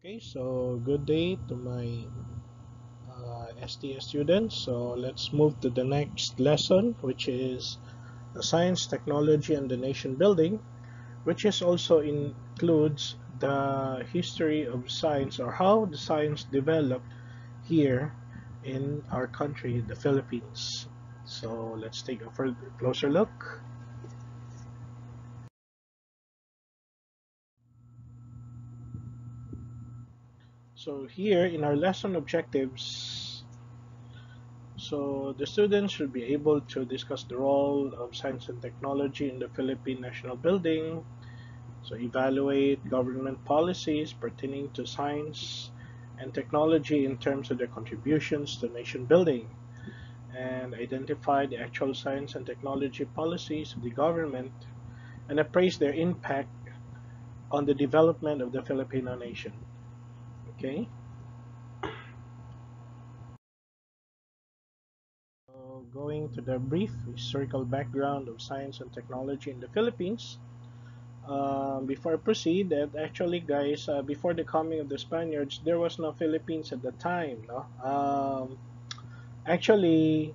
Okay, so good day to my STS students. So let's move to the next lesson, which is the science, technology, and the nation building, which is also includes the history of science or how the science developed here in our country, the Philippines. So let's take a further closer look. So here in our lesson objectives, so the students should be able to discuss the role of science and technology in the Philippine National Building, so evaluate government policies pertaining to science and technology in terms of their contributions to nation building, and identify the actual science and technology policies of the government and appraise their impact on the development of the Filipino nation. Okay? So going to the brief historical background of science and technology in the Philippines. Before I proceed, that actually, guys, before the coming of the Spaniards, there was no Philippines at the time. No, actually,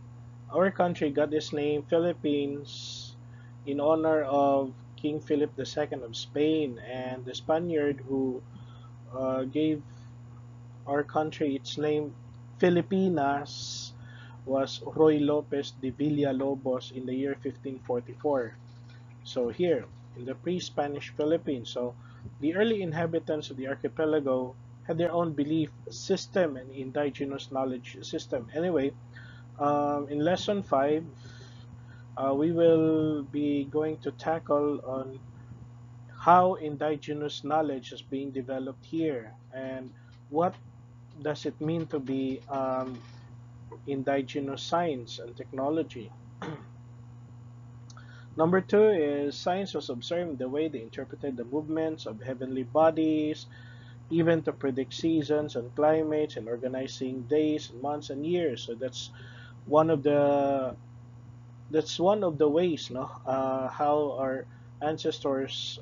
our country got its name Philippines in honor of King Philip II of Spain, and the Spaniard who gave our country its name Filipinas was Roy Lopez de Villalobos in the year 1544. So here, in the pre-Spanish Philippines, so the early inhabitants of the archipelago had their own belief system and indigenous knowledge system. Anyway, in lesson 5, we will be going to tackle on how indigenous knowledge is being developed here and what does it mean to be indigenous science and technology. Number two is science was observing the way they interpreted the movements of heavenly bodies, even to predict seasons and climates and organizing days, months, and years. So one of the one of the ways, no, how our ancestors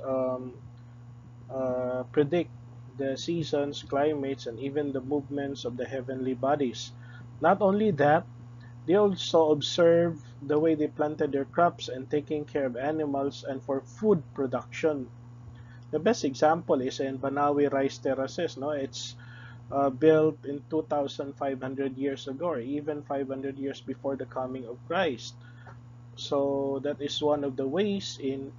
predict the seasons, climates, and even the movements of the heavenly bodies. Not only that, they also observe the way they planted their crops and taking care of animals and for food production. The best example is in Banawi rice terraces. No, it's built in 2,500 years ago, or even 500 years before the coming of Christ. So that is one of the ways in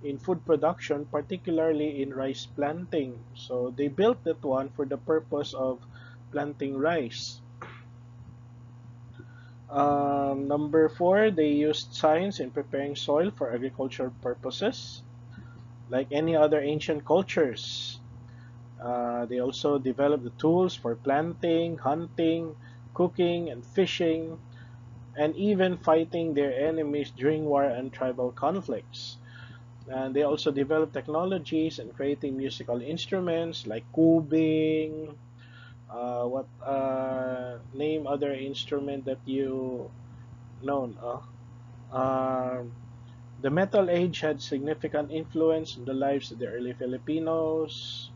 in food production, particularly in rice planting. So they built that one for the purpose of planting rice. Number four, they used science in preparing soil for agricultural purposes, like any other ancient cultures. They also developed the tools for planting, hunting, cooking, and fishing, and even fighting their enemies during war and tribal conflicts. And they also developed technologies and creating musical instruments like kubing. What name other instrument that you know? Um, the Metal Age had significant influence on the lives of the early Filipinos.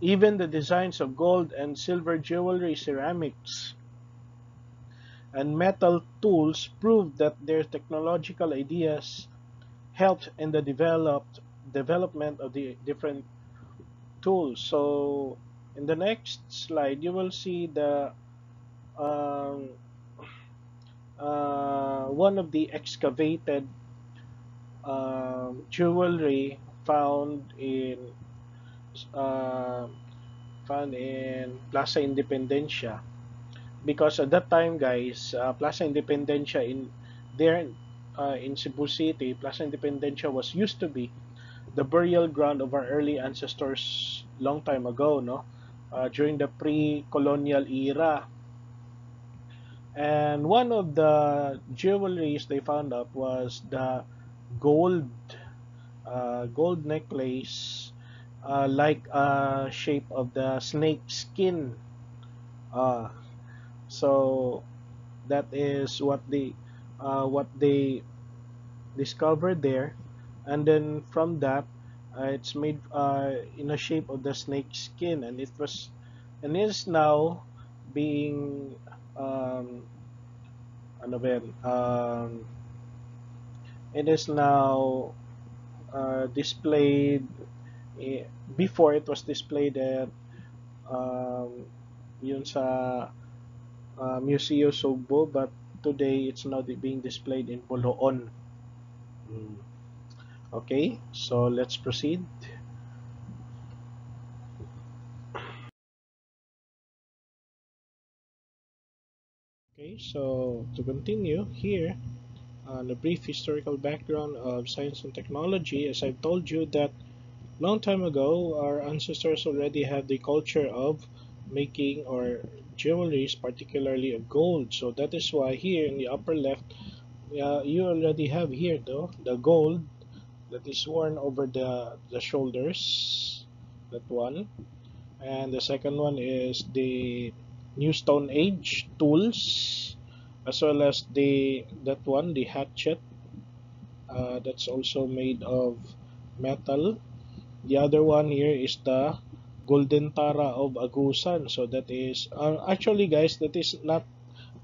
Even the designs of gold and silver jewelry, ceramics, and metal tools proved that their technological ideas helped in the development of the different tools. So in the next slide, you will see the um, one of the excavated jewelry uh, found in Plaza Independencia, because at that time, guys, Plaza Independencia there in Cebu City, Plaza Independencia was used to be the burial ground of our early ancestors long time ago, no, during the pre-colonial era. And one of the jewelries they found up was the gold gold necklace, like shape of the snake skin. Uh, so that is what they discovered there, and then from that, It's made in a shape of the snake skin, and and is now being um, ano ba yan? It is now displayed. eh, Before it was displayed at um, yun sa Museo Sugbo, but today it's now being displayed in Boloon. Mm. Okay, so let's proceed. Okay, so to continue here, the brief historical background of science and technology, as I've told you that long time ago, our ancestors already had the culture of making or jewelries, particularly of gold. So that is why here in the upper left, you already have here though the gold that is worn over the shoulders. That one, and the second one is the New Stone Age tools, as well as the hatchet that's also made of metal. The other one here is the Golden Tara of Agusan. So that is actually, guys, that is not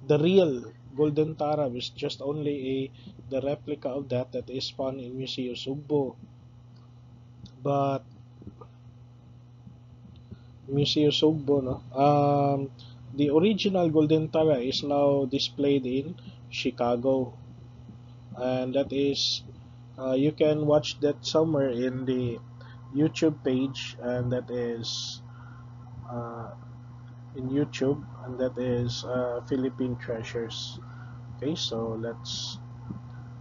the real Golden Tara. It's just only the replica of that is found in Museo Sugbo. But Museo Sugbo, no? The original Golden Tara is now displayed in Chicago, and that is you can watch that somewhere in the YouTube page, and that is uh, in YouTube, and that is Philippine Treasures. Okay, so let's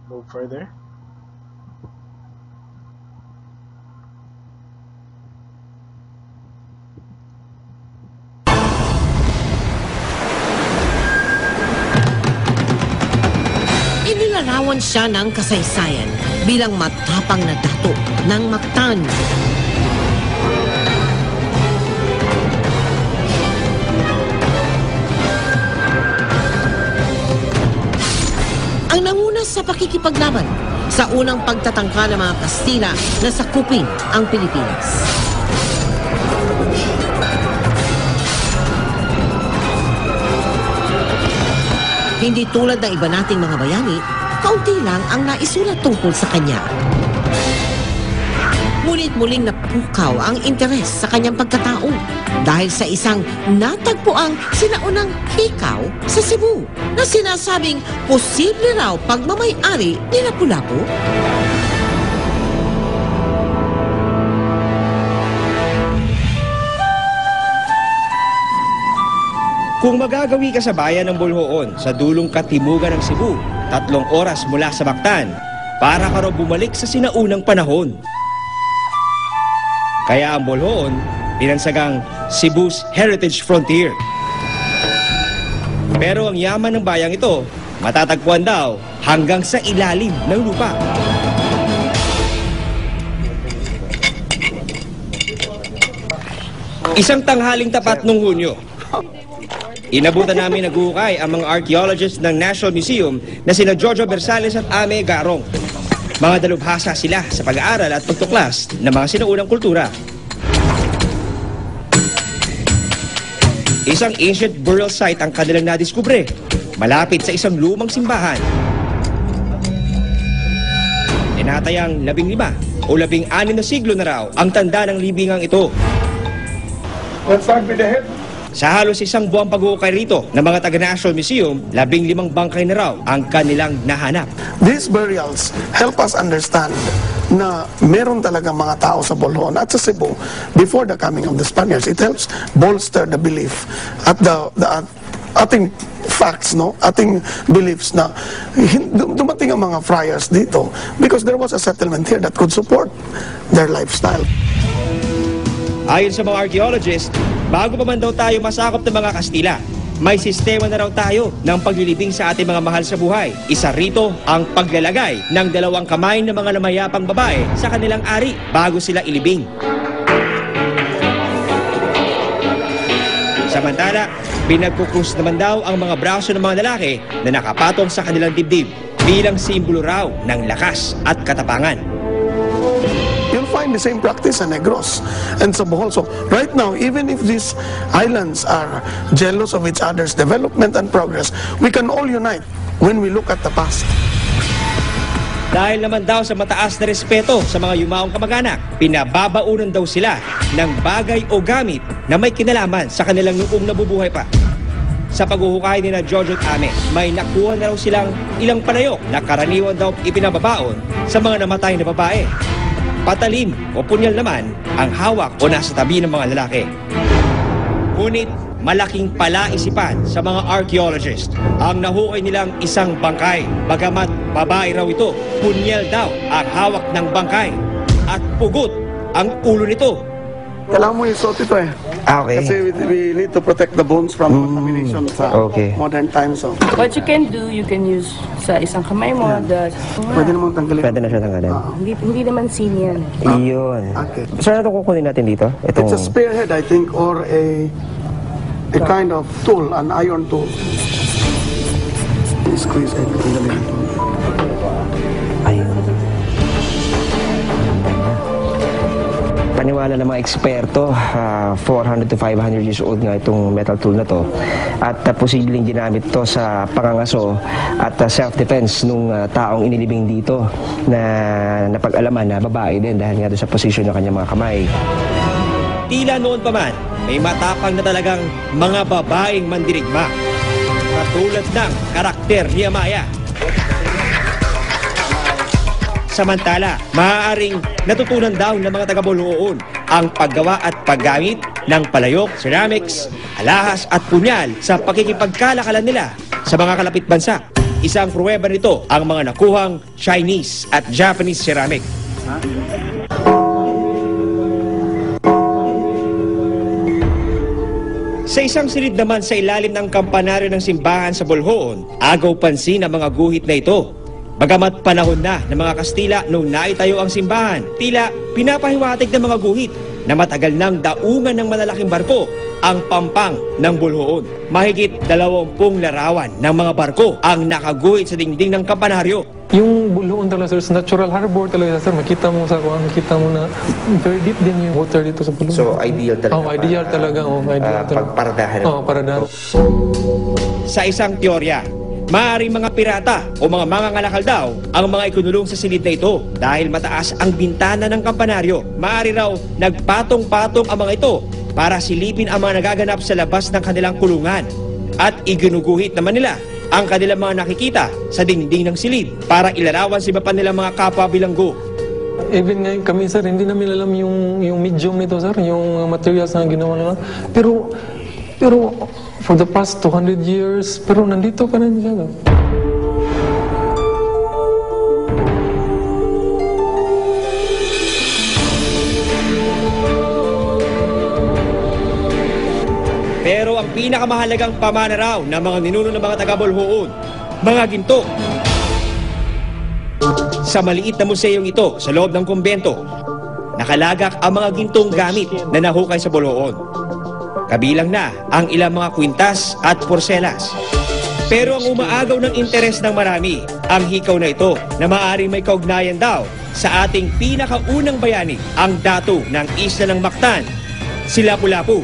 move further. Inilarawan siya ng kasaysayan bilang matapang na dato ng Mactan. Ang nanguna sa pakikipaglaban sa unang pagtatangka ng mga Kastila na sakupin ang Pilipinas. Hindi tulad ng iba nating mga bayani, kaunti lang ang naisulat tungkol sa kanya. Ngunit muling napukaw ang interes sa kanyang pagkatao dahil sa isang natagpuang sinaunang hikaw sa Cebu na sinasabing posible raw pagmamay-ari ni Lapu-Lapu. Kung magagawi ka sa bayan ng Bolhoon sa dulong katimugan ng Cebu, 3 oras mula sa Mactan, para ka raw bumalik sa sinaunang panahon. Kaya ang Bolhoon, pinansagang Cebu's Heritage Frontier. Pero ang yaman ng bayang ito, matatagpuan daw hanggang sa ilalim ng lupa. Isang tanghaling tapat nung Hunyo, inabutan namin naghuhukay ang mga archaeologists ng National Museum na sina Jojo Bersales at Ame Garong. Mga dalubhasa sila sa pag-aaral at pagtuklas ng mga sinuunang kultura. Isang ancient burial site ang kanilang nadiskubre, malapit sa isang lumang simbahan. Tinatayang 15 o 16 na siglo na raw ang tanda ng libingang ito. Let's start with the head. Sa halos isang buwang pag-uukay rito ng mga taga-National Museum, 15 bangkay na raw ang kanilang nahanap. These burials help us understand na meron talaga mga tao sa Bolhoon at sa Cebu before the coming of the Spaniards. It helps bolster the belief at the ating facts, no? Ating beliefs na dumating ang mga friars dito because there was a settlement here that could support their lifestyle. Ayon sa mga archaeologists, bago pa man daw tayo masakop ng mga Kastila, may sistema na raw tayo ng paglilibing sa ating mga mahal sa buhay. Isa rito ang paglalagay ng 2 kamay ng mga namayapang babae sa kanilang ari bago sila ilibing. Samantala, pinagkukrus naman daw ang mga braso ng mga lalaki na nakapatong sa kanilang dibdib bilang simbolo raw ng lakas at katapangan. You'll find find the same practice sa Negros and sa Bohol. So right now, even if these islands are jealous of each other's development and progress, we can all unite when we look at the past. Dahil naman daw sa mataas na respeto sa mga yumaong kamag-anak, pinababaunan daw sila ng bagay o gamit na may kinalaman sa kanilang noong nabubuhay pa. Sa paghuhukay ni na Jojo at Ame, may nakuha na raw silang ilang palayok na karaniwan daw ipinababaon sa mga namatay na babae. Patalim o punyal naman ang hawak o nasa tabi ng mga lalaki. Ngunit malaking palaisipan sa mga archaeologist ang nahukay nilang isang bangkay. Bagamat babae raw ito, punyal daw ang hawak ng bangkay at pugot ang ulo nito. Kailangan mo isuot ito eh. Okay. Kasi we need to protect the bones from contamination sa modern times. So. What you can do, you can use sa isang kamay mo. Pwede namang tanggalin. Pwede na siya tanggalin. Hindi naman sin yan. Iyon. Okay. So, ano itong kukunin natin dito? It's a spearhead, I think, or a kind of tool, an iron tool. Squeeze it. Ayun. Paniwala ng mga eksperto, 400 to 500 years old nga itong metal tool na to. At posibleng ginamit to sa pangangaso at self-defense nung taong inilibing dito na napag-alaman na babae din dahil nga doon sa posisyon ng kanyang mga kamay. Tila noon pa man, may matapang na talagang mga babaeng mandirigma. Katulad ng karakter ni Amaya. Samantala, maaaring natutunan daw ng mga taga-Boloon ang paggawa at paggamit ng palayok, ceramics, alahas at punyal sa pakikipagkalakalan nila sa mga kalapit bansa. Isang pruweba nito ang mga nakuhang Chinese at Japanese ceramic. Sa isang silid naman sa ilalim ng kampanaryo ng simbahan sa Bolhoon, agaw pansin ang mga guhit na ito. Bagamat panahon na ng mga Kastila nung naitayo ang simbahan, tila pinapahiwatig ng mga guhit na matagal nang daungan ng malalaking barko ang pampang ng Bolhoon. Mahigit 20 larawan ng mga barko ang nakaguhit sa dingding ng kampanaryo. Yung Bolhoon talaga sir, natural harbor talaga sir, makita mo sa kuwan, makita mo na very deep din yung water dito sa Bolhoon. So, ideal talaga. Ideal talaga. Ideal talaga. Pagparadahan. Paradahan. Sa isang teorya, maaaring mga pirata o mga mangangalakal daw ang mga ikunulong sa silid na ito dahil mataas ang bintana ng kampanaryo. Maaari raw nagpatong-patong ang mga ito para silipin ang mga nagaganap sa labas ng kanilang kulungan at iginuguhit naman nila ang kanilang mga nakikita sa dingding ng silid para ilarawan sa iba pa nilang mga kapwa bilanggo. Even ngayon kami sir, hindi namin alam yung medium nito sir, yung materials na ginawa nila. Pero for the past 200 years, pero nandito pa rin siya. Pero ang pinakamahalagang pamana raw ng mga ninuno ng mga taga-Bolhoon, mga ginto. Sa maliit na museyong ito sa loob ng kumbento, nakalagak ang mga gintong gamit na nahukay sa Bolhoon. Kabilang na ang ilang mga kwintas at porselas. Pero ang umaagaw ng interes ng marami, ang hikaw na ito na maaaring may kaugnayan daw sa ating pinakaunang bayani, ang dato ng isla ng Mactan, si Lapu-Lapu.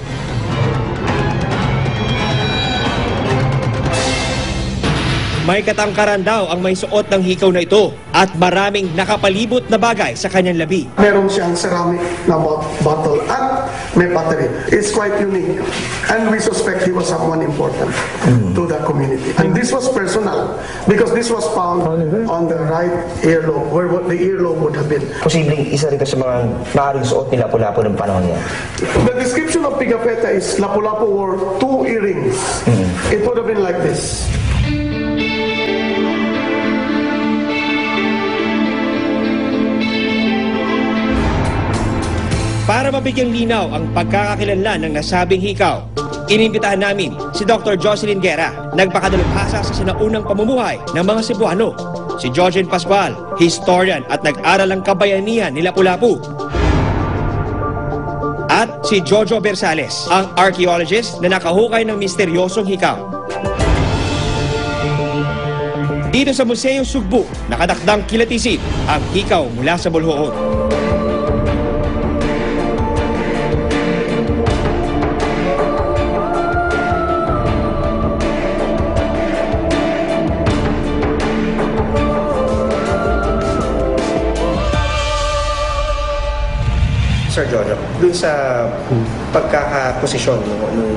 May katangkaran daw ang may suot ng hikaw na ito at maraming nakapalibot na bagay sa kanyang labi. Meron siyang ceramic na bottle at may battery. It's quite unique. And we suspect he was someone important to the community. And this was personal because this was found on the right earlobe, where the earlobe would have been. Posibleng isa rito sa mga maaaring suot ni Lapu-Lapu ng panahon niya. The description of Pigafetta is Lapu-Lapu wore 2 earrings. It would have been like this. Para mabigyang linaw ang pagkakakilanlan ng nasabing hikaw, inimbitahan namin si Dr. Jocelyn Guerra, nagpakadalubhasa sa sinaunang pamumuhay ng mga Cebuano, si Jojen Pascual, historian at nag-aral ng kabayanihan ni Lapu-Lapu, at si Jojo Bersales, ang archaeologist na nakahukay ng misteryosong hikaw. Dito sa Museo Sugbo, nakadakdang kilatisin ang hikaw mula sa Bolhoon. Sir Jojo, dun sa pagkakaposisyon nung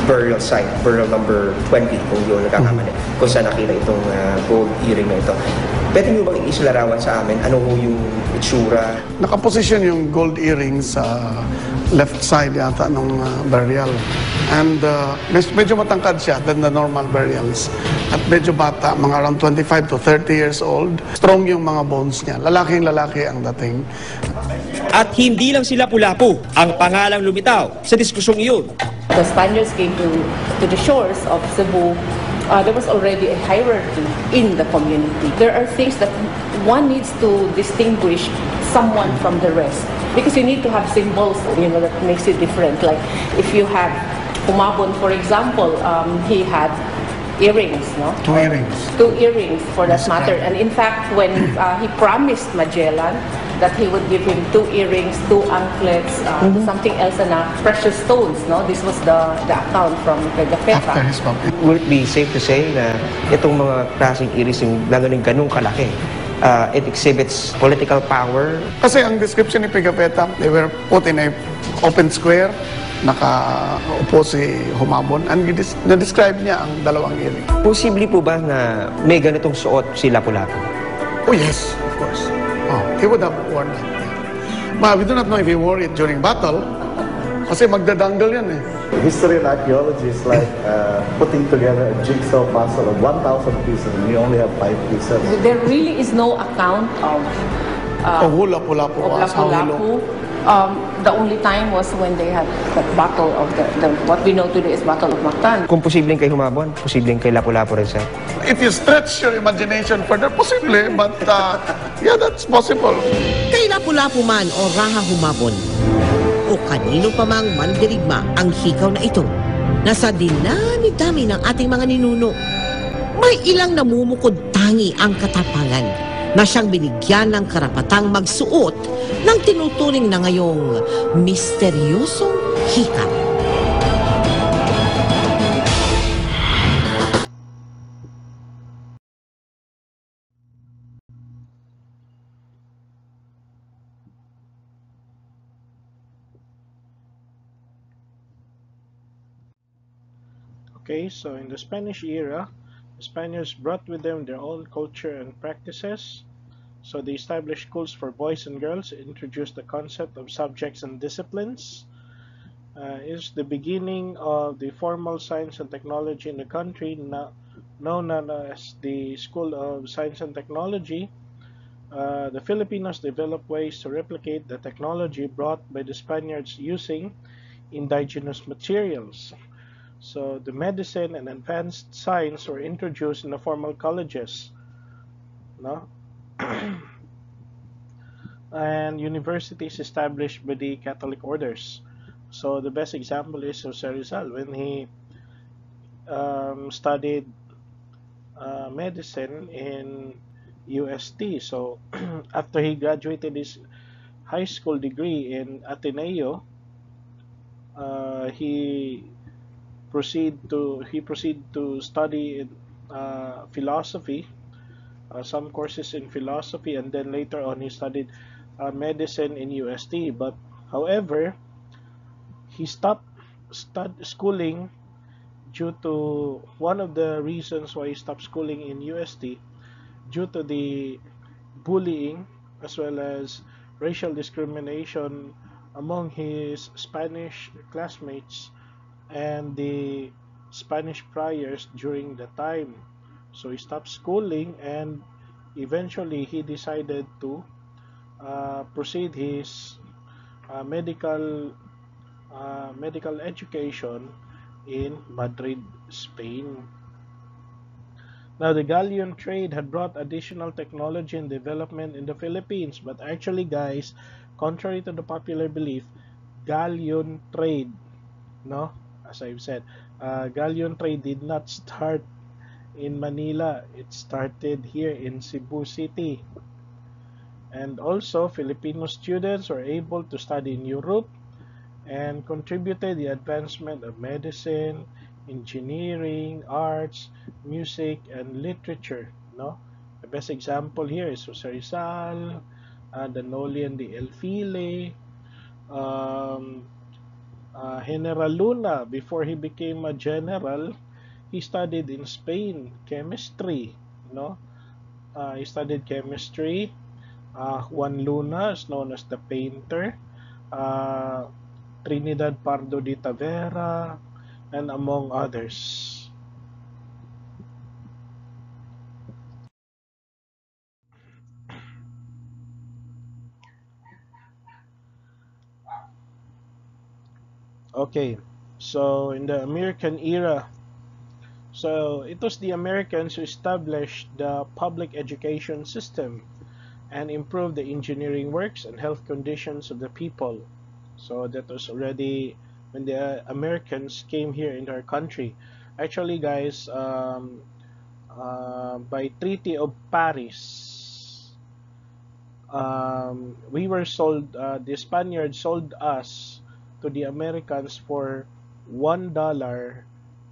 burial site, burial number 20, kung yun nagkakamali, kung saan nakita itong gold earring na ito. Pwede nyo bang isilarawan sa amin ano ho yung itsura? Nakaposisyon yung gold earring sa left side yata ng burial. And medyo matangkad siya than the normal burials. At medyo bata, mga around 25 to 30 years old. Strong yung mga bones niya. Lalaking lalaki ang dating. At hindi lang sila Lapu-Lapu ang pangalang lumitaw sa diskusyong iyon. The Spaniards came to the shores of Cebu. There was already a hierarchy in the community. There are things that one needs to distinguish someone from the rest because you need to have symbols, that makes it different. Like if you have Humabon, for example, he had earrings, no? Two earrings. Two earrings, for that matter. And in fact, when he promised Magellan that he would give him two earrings, two anklets, something else, and precious stones, no? This was the account from Pegapeta. After his baptism. Would it be safe to say na itong mga klaseng iris yung gano'ng ganung kalaki, it exhibits political power? Kasi ang description ni Pigapetta, they were put in a open square, nakaupo si Humabon, and na-describe niya ang dalawang earring. Posible po ba na may ganitong suot si Lapu-Lapu? Oh yes, of course. Oh, he would have worn that. But we do not know if he wore it during battle, kasi magdadangle yan eh. History and archaeology is like putting together a jigsaw puzzle of 1,000 pieces and we only have 5 pieces. There really is no account of Lapu-Lapu. Lapu-Lapu. The only time was when they had the battle of what we know today is Battle of Mactan. Kung posibleng kay Humabon, posibleng kay Lapu-Lapu rin, sir. If you stretch your imagination further, possibly, but yeah, that's possible. Kay Lapu-Lapu man o Raha Humabon, o kanino pa mang mandirigma ang hikaw na ito, nasa dinami-dami ng ating mga ninuno, may ilang namumukod tangi ang katapangan na siyang binigyan ng karapatang magsuot ng tinuturing na ngayong misteryosong hikaw. Okay, so in the Spanish era, the Spaniards brought with them their own culture and practices. So they established schools for boys and girls, introduced the concept of subjects and disciplines. Is the beginning of the formal science and technology in the country, known as the School of Science and Technology. The Filipinos developed ways to replicate the technology brought by the Spaniards using indigenous materials. So the medicine and advanced science were introduced in the formal colleges, no? And universities established by the Catholic orders. So the best example is Jose Rizal when he studied medicine in UST. So after he graduated his high school degree in Ateneo, he proceed to study in philosophy, some courses in philosophy, and then later on he studied medicine in UST. But however, he stopped schooling due to one of the reasons why he stopped schooling in UST, due to the bullying as well as racial discrimination among his Spanish classmates and the Spanish friars during the time. So he stopped schooling, and eventually he decided to proceed his medical education in Madrid, Spain. Now, the galleon trade had brought additional technology and development in the Philippines, but actually, guys, contrary to the popular belief, galleon trade, no, as I've said, galleon trade did not start in Manila. It started here in Cebu City. And also, Filipino students were able to study in Europe and contributed the advancement of medicine, engineering, arts, music, and literature. No, the best example here is Jose Rizal, the Nolian de Elfile, um, General Luna, before he became a general, he studied in Spain chemistry. No, he studied chemistry. Juan Luna is known as the painter. Uh, Trinidad Pardo de Tavera, and among others. Okay, so in the American era, so it was the Americans who established the public education system and improved the engineering works and health conditions of the people. So that was already when the Americans came here in our country. Actually, guys, by Treaty of Paris, we were sold. The Spaniards sold us to the Americans for $1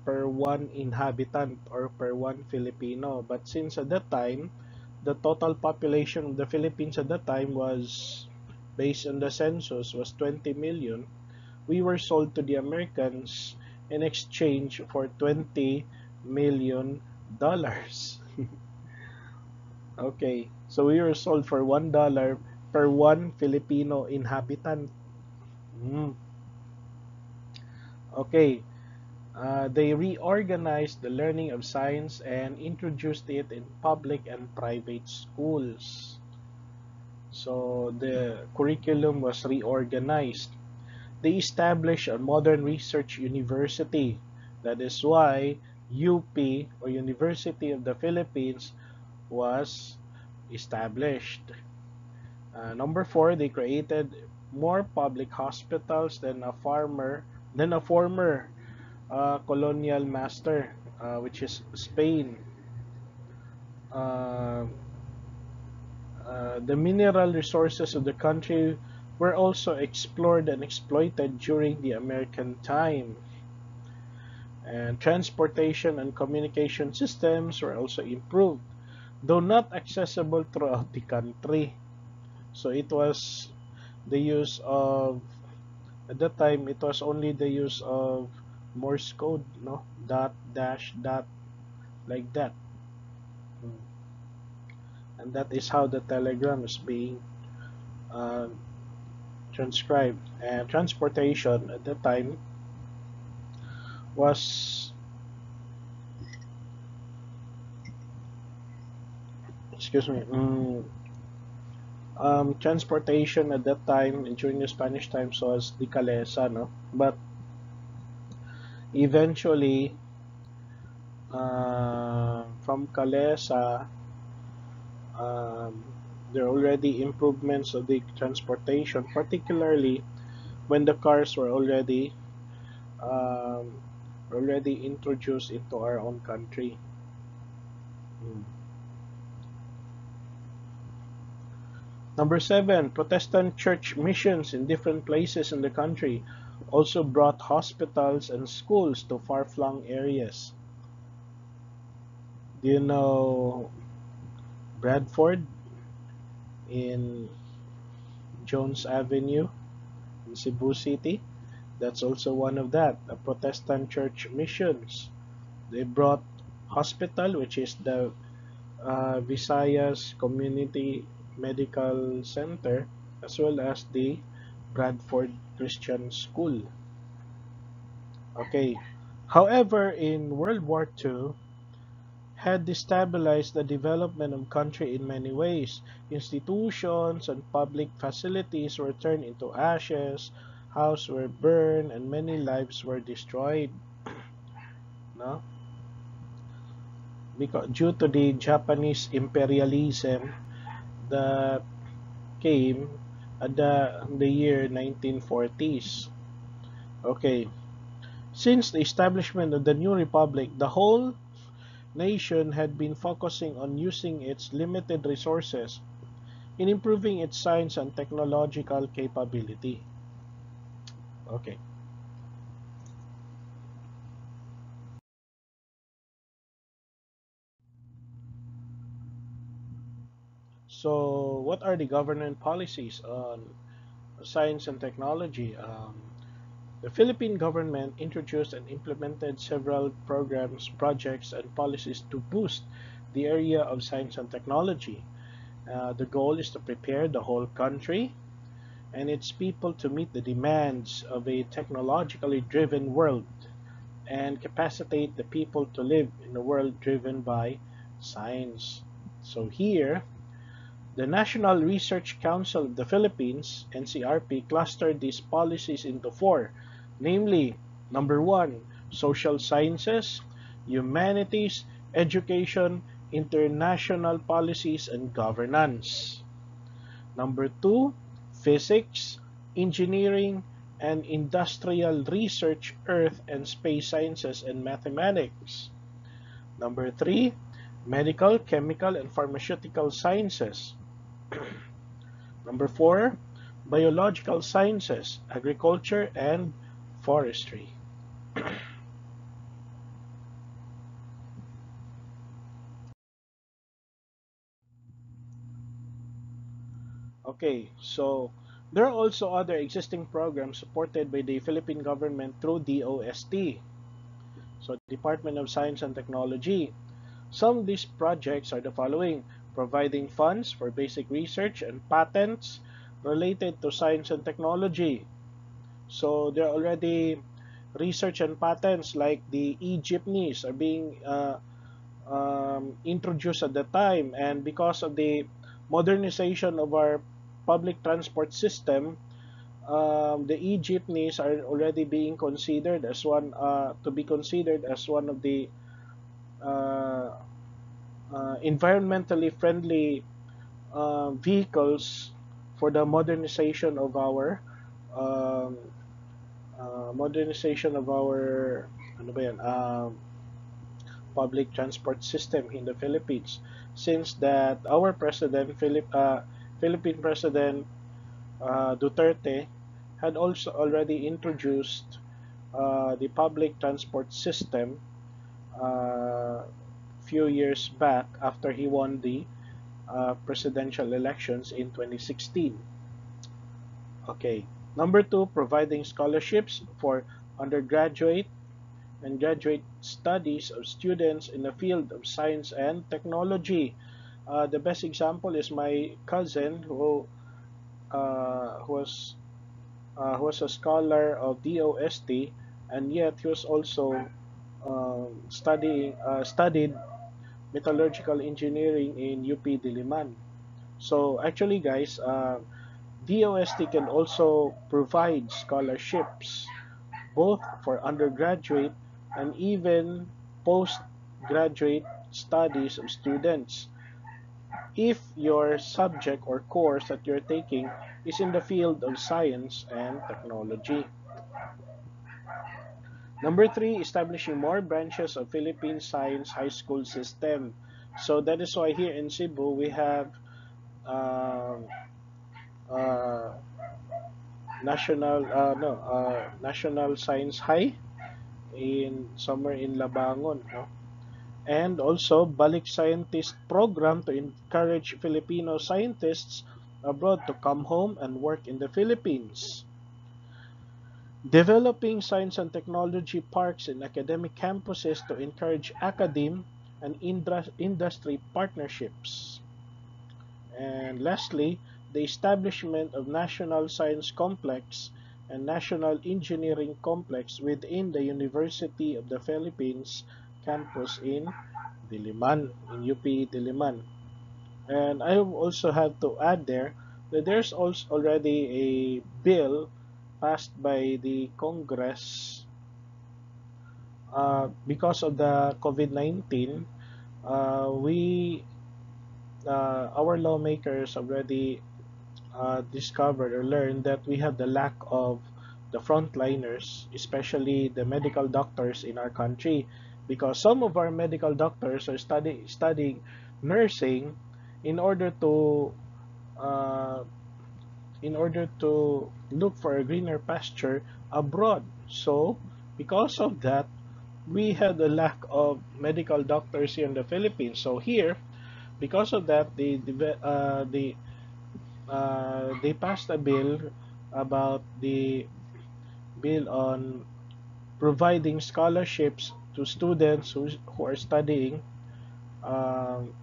per one inhabitant or per one Filipino. But since at that time, the total population of the Philippines at that time was, based on the census, was 20 million. We were sold to the Americans in exchange for $20 million. Okay, so we were sold for $1 per one Filipino inhabitant. Mm. Okay, they reorganized the learning of science and introduced it in public and private schools. So the curriculum was reorganized. They established a modern research university. That is why UP, or University of the Philippines, was established. Number four, they created more public hospitals than a former colonial master, which is Spain. Uh, the mineral resources of the country were also explored and exploited during the American time. And transportation and communication systems were also improved, though not accessible throughout the country. So it was the use of, at that time, it was only the use of Morse code, no? Dot, dash, dot, like that. Mm. And that is how the telegram is being uh, transcribed. And transportation at that time was, excuse me, transportation at that time during the Spanish times was the calesa, no? But eventually, from calesa, um, there are already improvements of the transportation, particularly when the cars um, were already introduced into our own country. Mm. Number seven, Protestant church missions in different places in the country also brought hospitals and schools to far-flung areas. Do you know Bradford in Jones Avenue in Cebu City? That's also one of that, the Protestant church missions. They brought hospital, which is the Visayas Community Medical Center, as well as the Bradford Christian School. Okay. However, in World War II, had destabilized the development of country in many ways. Institutions and public facilities were turned into ashes, houses were burned, and many lives were destroyed. No? Because due to the Japanese imperialism that came at the year 1940s. Okay. Since the establishment of the new republic, the whole nation had been focusing on using its limited resources in improving its science and technological capability. Okay. So, what are the government policies on science and technology? The Philippine government introduced and implemented several programs, projects, and policies to boost the area of science and technology. The goal is to prepare the whole country and its people to meet the demands of a technologically driven world and capacitate the people to live in a world driven by science. So here, the National Research Council of the Philippines, NCRP, clustered these policies into four, namely, number one, social sciences, humanities, education, international policies, and governance. Number two, physics, engineering, and industrial research, earth and space sciences, and mathematics. Number three, medical, chemical, and pharmaceutical sciences. Number four, biological sciences, agriculture, and forestry. Okay, so there are also other existing programs supported by the Philippine government through DOST, so Department of Science and Technology. Some of these projects are the following: providing funds for basic research and patents related to science and technology. So there are already research and patents like the e-jeepneys are being introduced at the time, and because of the modernization of our public transport system, the e-jeepneys are already being considered as one to be considered as one of the uh, environmentally friendly vehicles for the um, modernization of our ano ba yan, public transport system in the Philippines. Since that our Philippine President Duterte had also already introduced the public transport system few years back after he won the presidential elections in 2016. Okay. Number two, providing scholarships for undergraduate and graduate studies of students in the field of science and technology. The best example is my cousin uh, who was who was a scholar of DOST, and yet he was also studied metallurgical engineering in UP Diliman. So actually, guys, DOST can also provide scholarships both for undergraduate and even postgraduate studies of students if your subject or course that you're taking is in the field of science and technology. Number three, establishing more branches of Philippine Science High School system. So that is why here in Cebu we have um, uh, National Science High in somewhere in Labangon, no? And also Balik Scientist program to encourage Filipino scientists abroad to come home and work in the Philippines. Developing science and technology parks in academic campuses to encourage academe and industry partnerships. And lastly, the establishment of National Science Complex and National Engineering Complex within the University of the Philippines campus in Diliman, in UP Diliman. And I also have to add there that there's also already a bill passed by the Congress because of the COVID-19. We Our lawmakers already discovered or learned that we have the lack of the frontliners, especially the medical doctors in our country, because some of our medical doctors are studying nursing in order to uh, look for a greener pasture abroad. So, because of that, we had a lack of medical doctors here in the Philippines. So here, because of that, they passed a bill about the bill on providing scholarships to students who are um,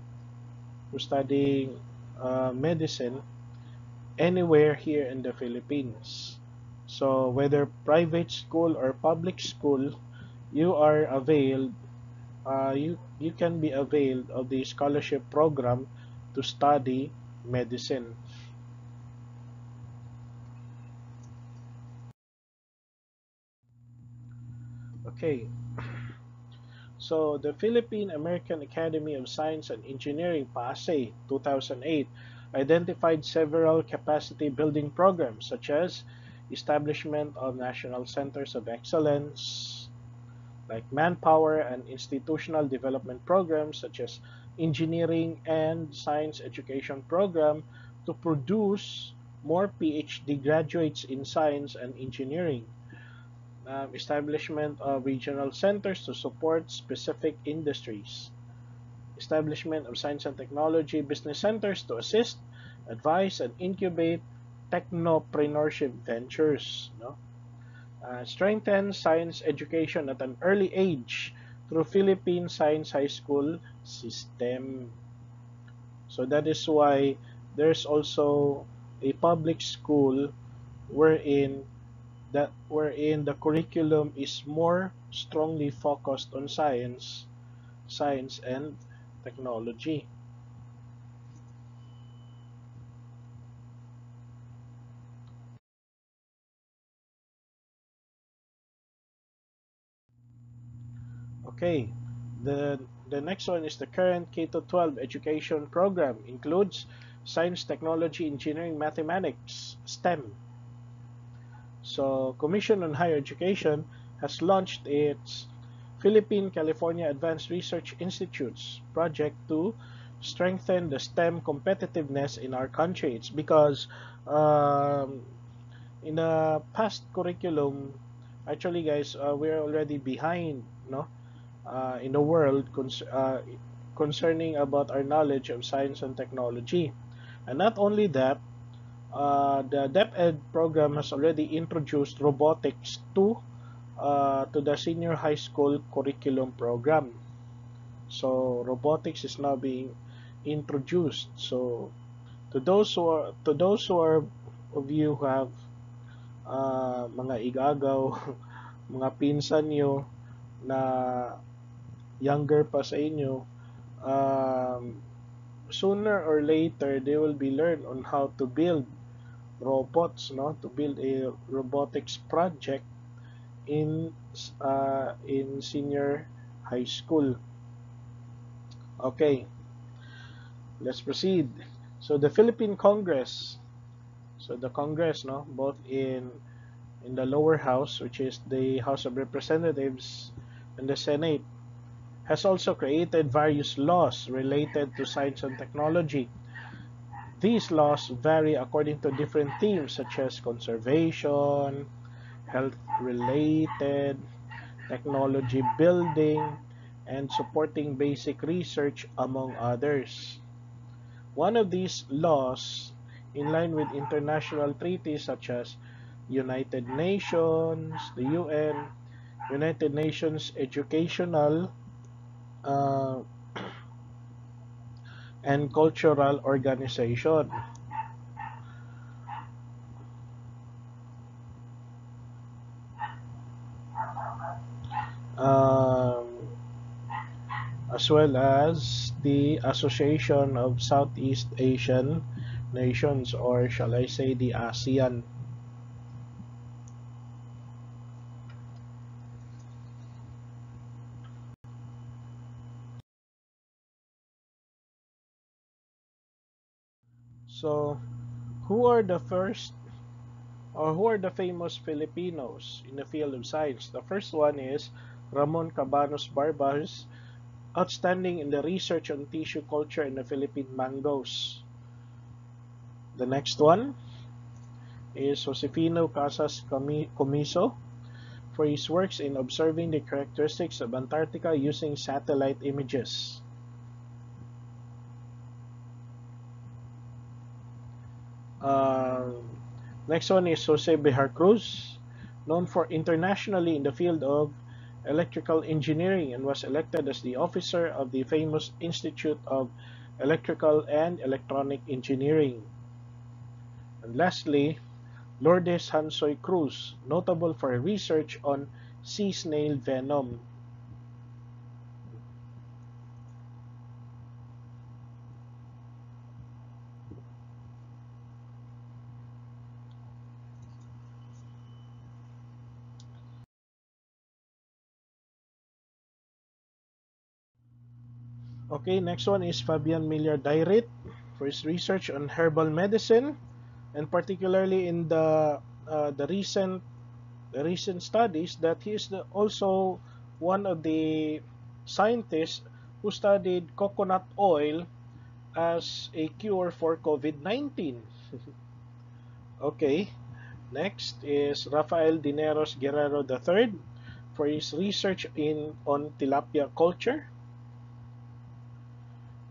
studying medicine anywhere here in the Philippines. So whether private school or public school, you are availed you can be availed of the scholarship program to study medicine. Okay, so the Philippine American Academy of Science and Engineering PASE 2008 identified several capacity building programs such as establishment of national centers of excellence, like manpower and institutional development programs such as engineering and science education program to produce more PhD graduates in science and engineering, establishment of regional centers to support specific industries, establishment of science and technology business centers to assist, advise, and incubate technopreneurship ventures. No? Strengthen science education at an early age through Philippine Science High School system. So that is why there's also a public school wherein wherein the curriculum is more strongly focused on science and technology. Okay, the next one is the current K to 12 education program includes science, technology, engineering, mathematics, STEM. So, Commission on Higher Education has launched its Philippine California Advanced Research Institutes project to strengthen the STEM competitiveness in our country. It's because in the past curriculum, actually, guys, we're already behind, no, in the world concerning about our knowledge of science and technology. And not only that, the DepEd program has already introduced robotics to the senior high school curriculum program. So robotics is now being introduced. So to those who are of you who have mga igagaw, mga pinsan nyo na younger pa sa inyo, sooner or later they will be learned on how to build robots, no, to build a robotics project in senior high school. Okay, let's proceed. So the Philippine Congress, so the Congress, no, both in the lower house, which is the House of Representatives, and the Senate, has also created various laws related to science and technology. These laws vary according to different themes such as conservation, health related, technology building, and supporting basic research, among others. One of these laws, in line with international treaties such as United Nations, the UN, United Nations Educational uh, and Cultural Organization. Um, as well as the Association of Southeast Asian Nations, or shall I say the ASEAN. So, who are the first or who are the famous Filipinos in the field of science? The first one is Ramon Cabanos Barba, who's outstanding in the research on tissue culture in the Philippine mangroves. The next one is Josefino Casas Comiso for his works in observing the characteristics of Antarctica using satellite images. Next one is Jose Behar Cruz, known for internationally in the field of electrical engineering and was elected as the officer of the famous Institute of Electrical and Electronic Engineering. And lastly, Lourdes Hansoy Cruz, notable for her research on sea snail venom. Okay, next one is Fabian Millar Dairit for his research on herbal medicine, and particularly in the recent studies that he is also one of the scientists who studied coconut oil as a cure for COVID-19. Okay, next is Rafael Dineros Guerrero III for his research on tilapia culture,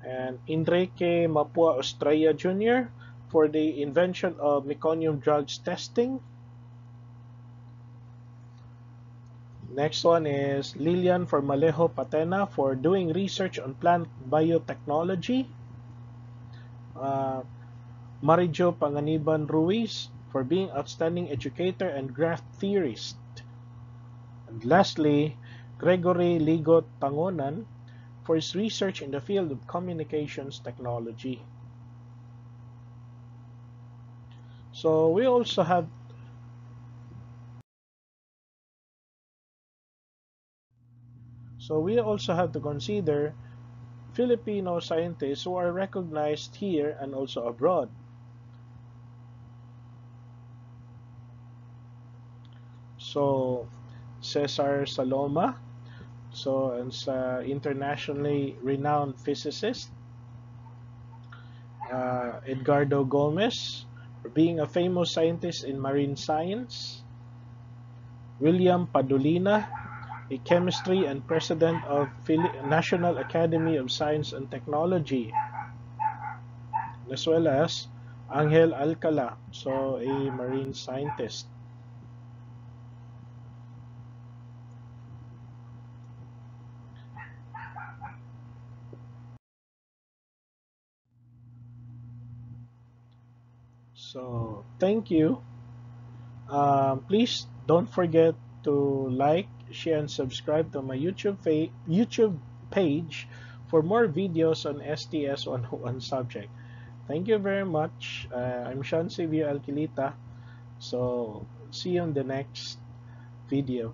and Enrique Mapua Estrella Jr. for the invention of meconium drugs testing. Next one is Lilian Formalejo Patena for doing research on plant biotechnology. Marijo Panganiban Ruiz for being outstanding educator and graph theorist. And lastly, Gregory Ligot Tangonan for his research in the field of communications technology. So we also have to consider Filipino scientists who are recognized here and also abroad. So Cesar Saloma, so it's internationally renowned physicist. Edgardo Gomez, for being a famous scientist in marine science. William Padolina, a chemistry and president of National Academy of Science and Technology, as well as Angel Alcala, so a marine scientist. So thank you. Please don't forget to like, share, and subscribe to my YouTube page for more videos on STS 101 subject. Thank you very much. I'm Sean Silvio Alquilita. So see you in the next video.